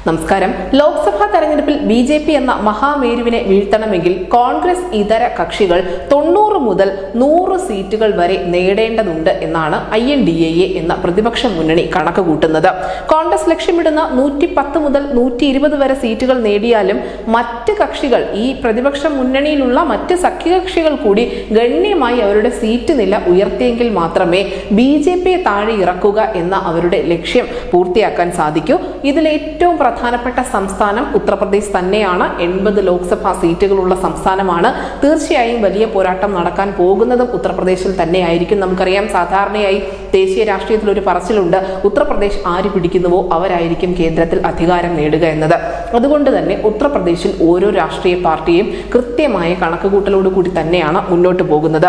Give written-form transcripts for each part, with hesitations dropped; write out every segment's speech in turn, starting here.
നമസ്കാരം. ലോക്സഭാ തെരഞ്ഞെടുപ്പിൽ ബി.ജെ.പി. എന്ന മഹാമേരുവിനെ വീഴ്ത്തണമെങ്കിൽ കോൺഗ്രസ് ഇതര കക്ഷികൾ 90 മുതൽ 100 സീറ്റുകൾ വരെ നേടേണ്ടതുണ്ട് എന്നാണ് INDAA എന്ന പ്രതിപക്ഷ മുന്നണി കണക്ക് കൂട്ടുന്നത്. കോൺഗ്രസ് ലക്ഷ്യമിടുന്ന 110 മുതൽ 120 വരെ സീറ്റുകൾ നേടിയാലും മറ്റ് കക്ഷികൾ, ഈ പ്രതിപക്ഷ മുന്നണിയിലുള്ള മറ്റ് സഖ്യകക്ഷികൾ കൂടി ഗണ്യമായി അവരുടെ സീറ്റ് നില ഉയർത്തിയെങ്കിൽ മാത്രമേ ബി.ജെ.പിയെ താഴെ ഇറക്കുക എന്ന അവരുടെ ലക്ഷ്യം പൂർത്തിയാക്കാൻ സാധിക്കൂ. ഇതിൽ ഏറ്റവും പ്രധാനപ്പെട്ട സംസ്ഥാനം ഉത്തർപ്രദേശ് തന്നെയാണ്. 80 ലോക്സഭാ സീറ്റുകളുള്ള സംസ്ഥാനമാണ്. തീർച്ചയായും വലിയ പോരാട്ടം നടക്കാൻ പോകുന്നതും ഉത്തർപ്രദേശിൽ തന്നെയായിരിക്കും. നമുക്കറിയാം, സാധാരണയായി ദേശീയ രാഷ്ട്രീയത്തിൽ ഒരു പറച്ചിലുണ്ട്, ഉത്തർപ്രദേശ് ആര് പിടിക്കുന്നുവോ അവരായിരിക്കും കേന്ദ്രത്തിൽ അധികാരം നേടുക എന്നത്. അതുകൊണ്ട് തന്നെ ഉത്തർപ്രദേശിൽ ഓരോ രാഷ്ട്രീയ പാർട്ടിയും കൃത്യമായ കണക്കുകൂട്ടലോട് കൂടി തന്നെയാണ് മുന്നോട്ട് പോകുന്നത്.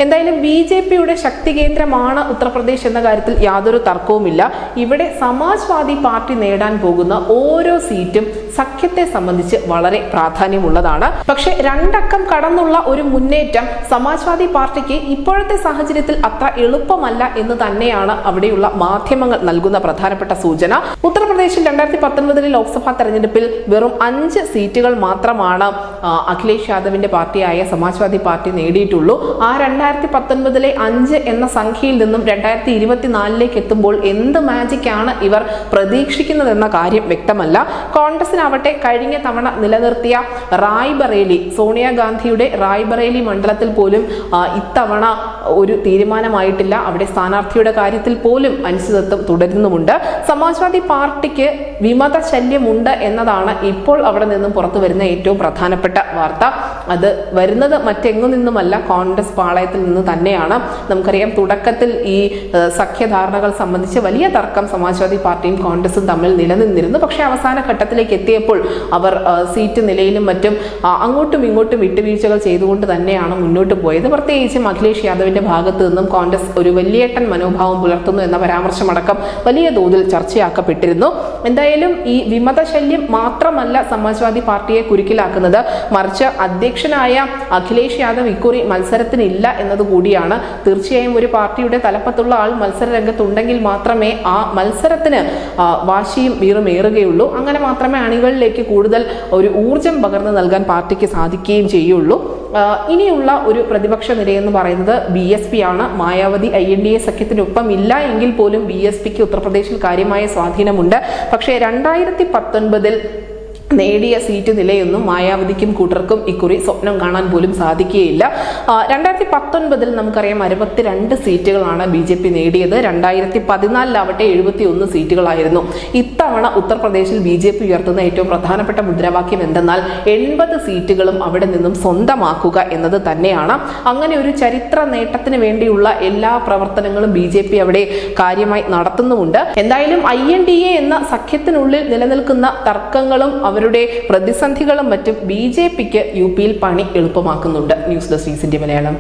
എന്തായാലും ബി.ജെ.പിയുടെ ശക്തി കേന്ദ്രമാണ് ഉത്തർപ്രദേശ് എന്ന കാര്യത്തിൽ യാതൊരു തർക്കവുമില്ല. ഇവിടെ സമാജ്വാദി പാർട്ടി നേടാൻ പോകുന്ന ഓരോ സീറ്റും സഖ്യത്തെ സംബന്ധിച്ച് വളരെ പ്രാധാന്യമുള്ളതാണ്. പക്ഷെ 2 അക്കം കടന്നുള്ള ഒരു മുന്നേറ്റം സമാജ്വാദി പാർട്ടിക്ക് ഇപ്പോഴത്തെ സാഹചര്യത്തിൽ അത്ര എളുപ്പമല്ല എന്ന് തന്നെയാണ് അവിടെയുള്ള മാധ്യമങ്ങൾ നൽകുന്ന പ്രധാനപ്പെട്ട സൂചന. ഉത്തർപ്രദേശിൽ 2019 ലോക്സഭാ തെരഞ്ഞെടുപ്പിൽ വെറും 5 സീറ്റുകൾ മാത്രമാണ് അഖിലേഷ് യാദവിന്റെ പാർട്ടിയായ സമാജ്വാദി പാർട്ടി നേടിയിട്ടുള്ളൂ. ആ 2019 5 എന്ന സംഖ്യയിൽ നിന്നും 2024 എത്തുമ്പോൾ എന്ത് മാജിക് ആണ് ഇവർ പ്രതീക്ഷിക്കുന്നതെന്ന കാര്യം വ്യക്തമല്ല. കോൺഗ്രസിനാവട്ടെ കഴിഞ്ഞ തവണ നിലനിർത്തിയ റായ്ബറേലി, സോണിയാഗാന്ധിയുടെ റായ്ബറേലി മണ്ഡലത്തിൽ പോലും ഇത്തവണ ഒരു തീരുമാനമായിട്ടില്ല. അവിടെ സ്ഥാനാർത്ഥിയുടെ കാര്യത്തിൽ പോലും അനിശ്ചിതത്വം തുടരുന്നുമുണ്ട്. സമാജ്വാദി പാർട്ടിക്ക് വിമത ശല്യമുണ്ട് എന്നതാണ് ഇപ്പോൾ അവിടെ നിന്നും പുറത്തു വരുന്ന ഏറ്റവും പ്രധാനപ്പെട്ട വാർത്ത. അത് വരുന്നത് മറ്റെങ്ങു നിന്നുമല്ല, കോൺഗ്രസ് പാളയത്തിൽ നിന്ന് തന്നെയാണ്. നമുക്കറിയാം, തുടക്കത്തിൽ ഈ സഖ്യധാരണകൾ സംബന്ധിച്ച് വലിയ തർക്കം സമാജ്വാദി പാർട്ടിയും കോൺഗ്രസും തമ്മിൽ നിലനിന്നിരുന്നു. പക്ഷേ അവസാന ഘട്ടത്തിലേക്ക് എത്തിയപ്പോൾ അവർ സീറ്റ് നിലയിലും മറ്റും അങ്ങോട്ടും ഇങ്ങോട്ടും വിട്ടുവീഴ്ചകൾ ചെയ്തുകൊണ്ട് തന്നെയാണ് മുന്നോട്ട് പോയത്. പ്രത്യേകിച്ചും അഖിലേഷ് യാദവിന്റെ ഭാഗത്തു നിന്നും കോൺഗ്രസ് ഒരു വലിയേട്ടൻ മനോഭാവം പുലർത്തുന്നു എന്ന പരാമർശമടക്കം വലിയ തോതിൽ ചർച്ചയാക്കപ്പെട്ടിരുന്നു. എന്തായാലും ഈ വിമത ശല്യം മാത്രമല്ല സമാജ്വാദി പാർട്ടിയെ കുരുക്കിലാക്കുന്നത്, മറിച്ച് അധ്യക്ഷനായ അഖിലേഷ് യാദവ് ഇക്കുറി മത്സരത്തിനില്ല എന്നതുകൂടിയാണ്. തീർച്ചയായും ഒരു പാർട്ടിയുടെ തലപ്പത്തുള്ള ആൾ മത്സര രംഗത്തുണ്ടെങ്കിൽ മാത്രമേ ആ മത്സരത്തിന് വാശിയും വീറുമേറുകയുള്ളൂ. അങ്ങനെ മാത്രമേ അണികളിലേക്ക് കൂടുതൽ ഒരു ഊർജം പകർന്നു നൽകാൻ പാർട്ടിക്ക് സാധിക്കുകയും ചെയ്യുള്ളൂ. ഇനിയുള്ള ഒരു പ്രതിപക്ഷ നിരയെന്ന് പറയുന്നത് BSP ആണ്. മായാവതി INDA സഖ്യത്തിനൊപ്പം ഇല്ല എങ്കിൽ പോലും BSPക്ക് ഉത്തർപ്രദേശിൽ കാര്യമായ സ്വാധീനമുണ്ട്. പക്ഷേ 2019 നേടിയ സീറ്റ് നിലയൊന്നും മായാവതിക്കും കൂട്ടർക്കും ഇക്കുറി സ്വപ്നം കാണാൻ പോലും സാധിക്കുകയില്ല. 2019 നമുക്കറിയാം 62 സീറ്റുകളാണ് BJP നേടിയത്. 2014 71 സീറ്റുകളായിരുന്നു. ഇത്തവണ ഉത്തർപ്രദേശിൽ BJP ഉയർത്തുന്ന ഏറ്റവും പ്രധാനപ്പെട്ട മുദ്രാവാക്യം എന്തെന്നാൽ 80 സീറ്റുകളും അവിടെ നിന്നും സ്വന്തമാക്കുക എന്നത് തന്നെയാണ്. അങ്ങനെ ഒരു ചരിത്ര നേട്ടത്തിന് വേണ്ടിയുള്ള എല്ലാ പ്രവർത്തനങ്ങളും BJP അവിടെ കാര്യമായി നടത്തുന്നുമുണ്ട്. എന്തായാലും INDA എന്ന സഖ്യത്തിനുള്ളിൽ നിലനിൽക്കുന്ന തർക്കങ്ങളും അവരുടെ പ്രതിസന്ധികളും മറ്റും BJPക്ക് UPയിൽ പണി എളുപ്പമാക്കുന്നുണ്ട്. News desk India Malayalam.